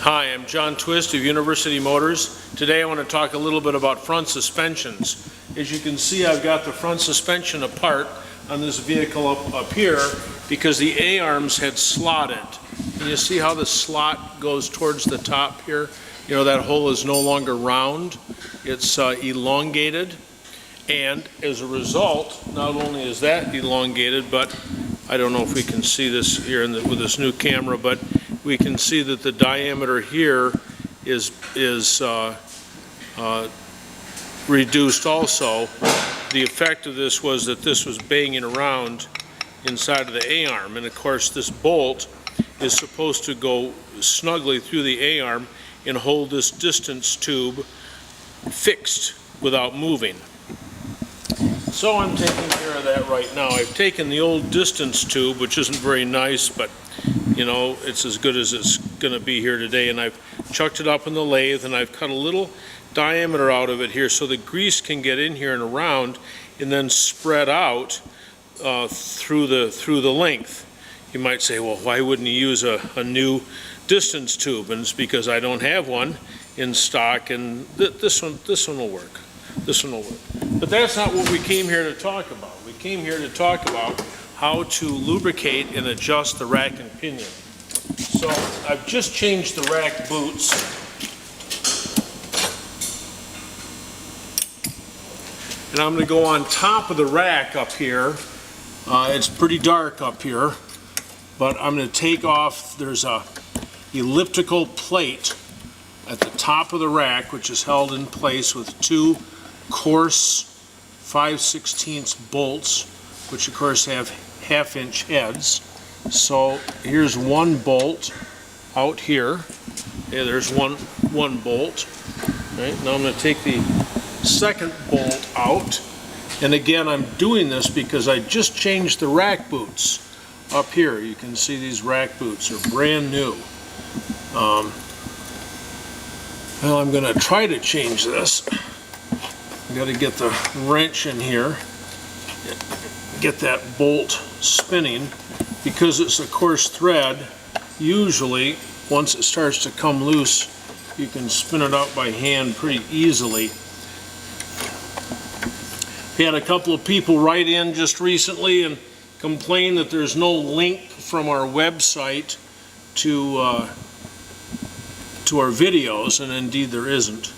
Hi, I'm John Twist of University Motors. Today I want to talk a little bit about front suspensions. As you can see, I've got the front suspension apart on this vehicle up here because the A-arms had slotted. And you see how the slot goes towards the top here? You know, that hole is no longer round. It's elongated. And as a result, not only is that elongated, but I don't know if we can see this here with this new camera, but we can see that the diameter here is reduced also. The effect of this was that this was banging around inside of the A-arm, and of course this bolt is supposed to go snugly through the A-arm and hold this distance tube fixed without moving. So I'm taking care of that right now. I've taken the old distance tube, which isn't very nice, but you know, it's as good as it's going to be here today, and I've chucked it up in the lathe and I've cut a little diameter out of it here so the grease can get in here and around and then spread out through the length. You might say, well, why wouldn't you use a new distance tube? And it's because I don't have one in stock, and this one will work. This one will work. But that's not what we came here to talk about. We came here to talk about how to lubricate and adjust the rack and pinion. So I've just changed the rack boots. And I'm going to go on top of the rack up here. It's pretty dark up here, but I'm going to take off, there's a elliptical plate at the top of the rack, which is held in place with two coarse 5/16 bolts, which of course have half-inch heads. So here's one bolt out here. Yeah, there's one bolt. Right, now I'm going to take the second bolt out. And again, I'm doing this because I just changed the rack boots up here. You can see these rack boots are brand new. Well, I'm going to try to change this. I've got to get the wrench in here, get that bolt spinning. Because it's a coarse thread, usually once it starts to come loose, you can spin it out by hand pretty easily. We had a couple of people write in just recently and complain that there's no link from our website to our videos, and indeed there isn't.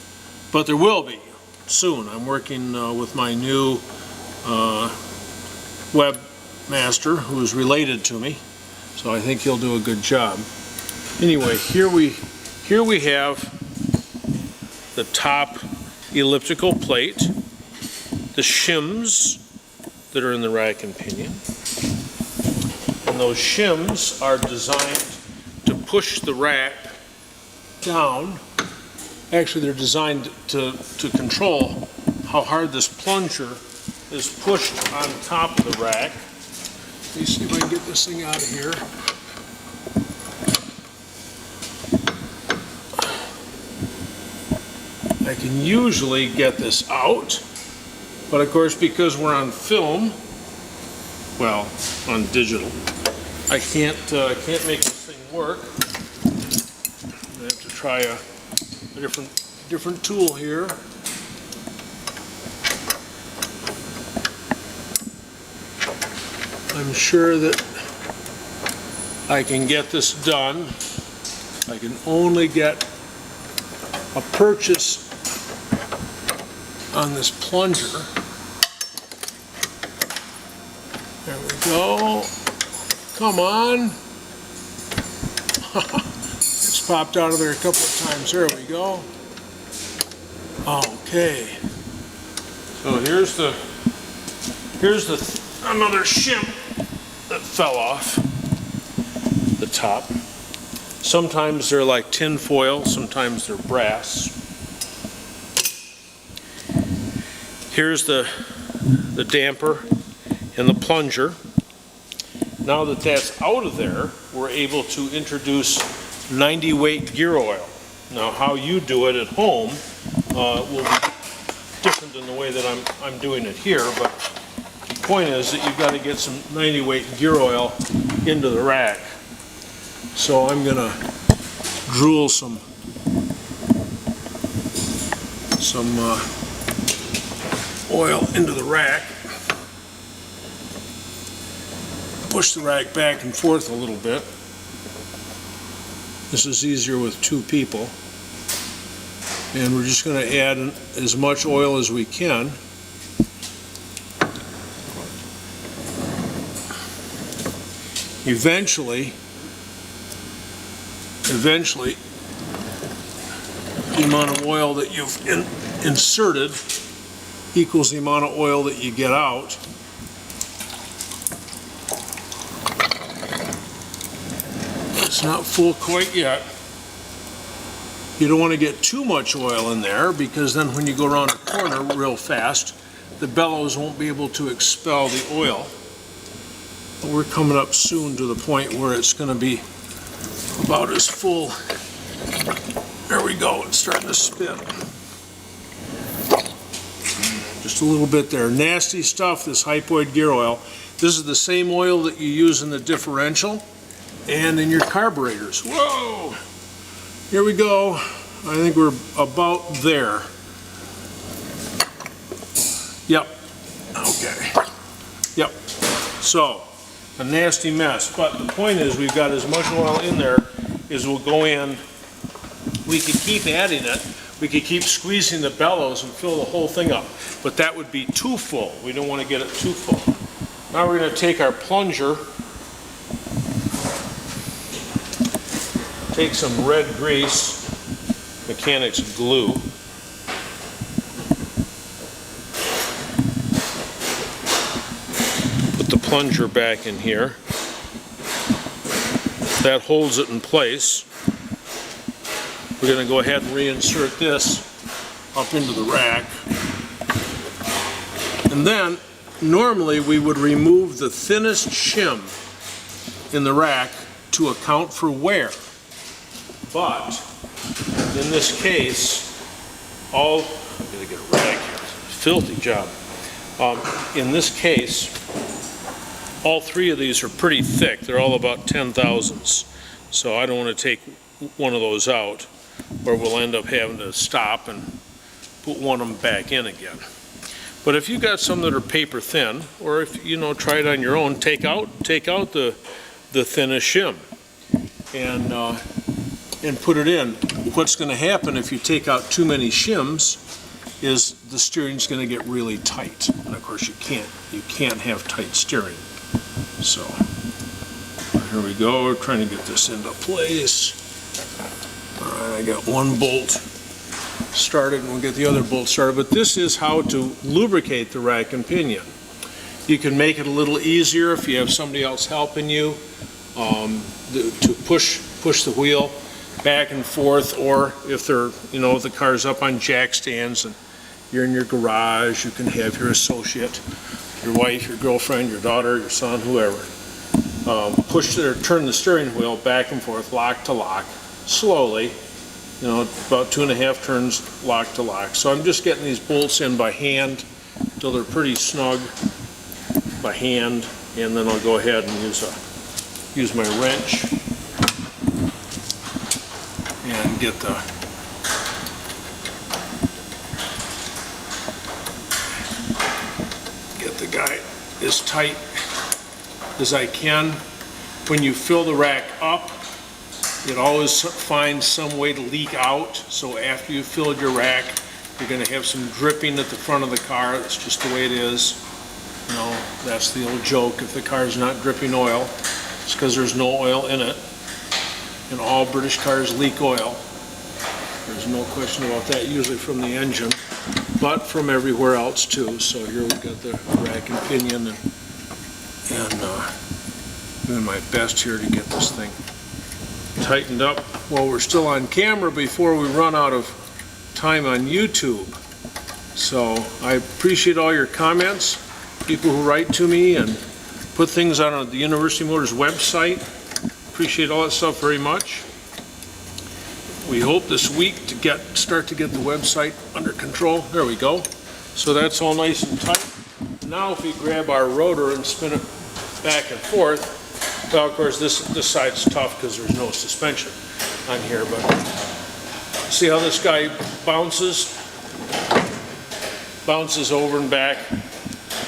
But there will be soon. I'm working with my new webmaster who is related to me, so I think he'll do a good job. Anyway, here we have the top elliptical plate, the shims that are in the rack and pinion, and those shims are designed to push the rack down. Actually, they're designed to control how hard this plunger is pushed on top of the rack. Let me see if I can get this thing out of here. I can usually get this out, but of course because we're on film, well, on digital, I can't make this thing work. I have to try a different tool here. I'm sure that I can get this done. I can only get a purchase on this plunger. There we go. Come on. It's popped out of there a couple of times. There we go. Okay. So here's another shim that fell off the top. Sometimes they're like tin foil, sometimes they're brass. Here's the damper and the plunger. Now that that's out of there, we're able to introduce 90 weight gear oil. Now how you do it at home will be different than the way that I'm doing it here, but the point is that you've got to get some 90 weight gear oil into the rack. So I'm going to drool some oil into the rack. Push the rack back and forth a little bit. This is easier with two people. And we're just going to add as much oil as we can. Eventually, the amount of oil that you've inserted equals the amount of oil that you get out. It's not full quite yet. You don't want to get too much oil in there, because then when you go around a corner real fast, the bellows won't be able to expel the oil. But we're coming up soon to the point where it's going to be about as full. There we go, it's starting to spin. Just a little bit there. Nasty stuff, this hypoid gear oil. This is the same oil that you use in the differential and in your carburetors. Whoa! Here we go. I think we're about there. Yep. Okay. Yep. So, a nasty mess. But the point is, we've got as much oil in there as will go in. We could keep adding it. We could keep squeezing the bellows and fill the whole thing up. But that would be too full. We don't want to get it too full. Now we're going to take our plunger, take some red grease, mechanics glue, put the plunger back in here. That holds it in place. We're going to go ahead and reinsert this up into the rack. And then, normally we would remove the thinnest shim in the rack to account for wear. But, in this case, I'm going to get a rag here, filthy job. In this case, all three of these are pretty thick. They're all about 10,000ths. So I don't want to take one of those out, or we'll end up having to stop and put one of them back in again. But if you got some that are paper thin, or if try it on your own, take out the thinnest shim and put it in. What's going to happen if you take out too many shims is the steering's going to get really tight, and of course you can't have tight steering. So here we go. We're trying to get this into place. All right, I got one bolt started, and we'll get the other bolt started. But this is how to lubricate the rack and pinion. You can make it a little easier if you have somebody else helping you to push the wheel back and forth, or if the car's up on jack stands and you're in your garage, you can have your associate, your wife, your girlfriend, your daughter, your son, whoever, turn the steering wheel back and forth, lock to lock, slowly, about 2.5 turns lock to lock. So I'm just getting these bolts in by hand until they're pretty snug by hand, and then I'll go ahead and use my wrench and get the guy as tight as I can. When you fill the rack up, it always finds some way to leak out. So after you've filled your rack, you're going to have some dripping at the front of the car. That's just the way it is. That's the old joke. If the car's not dripping oil, it's because there's no oil in it. And all British cars leak oil. There's no question about that, usually from the engine, but from everywhere else too. So here we've got the rack and pinion, and doing my best here to get this thing tightened up while we're still on camera before we run out of time on YouTube. So I appreciate all your comments, people who write to me and put things on the University Motors website. Appreciate all that stuff very much. We hope this week to start to get the website under control. There we go. So that's all nice and tight. Now if we grab our rotor and spin it back and forth, well, of course this side's tough because there's no suspension. on here, but see how this guy bounces over and back?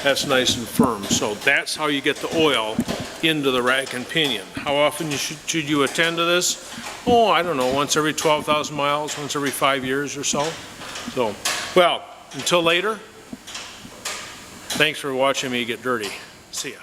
That's nice and firm. So that's how you get the oil into the rack and pinion. How often should you attend to this? Oh, I don't know, once every 12,000 miles, once every 5 years or so. So, well, until later, thanks for watching me get dirty. See ya.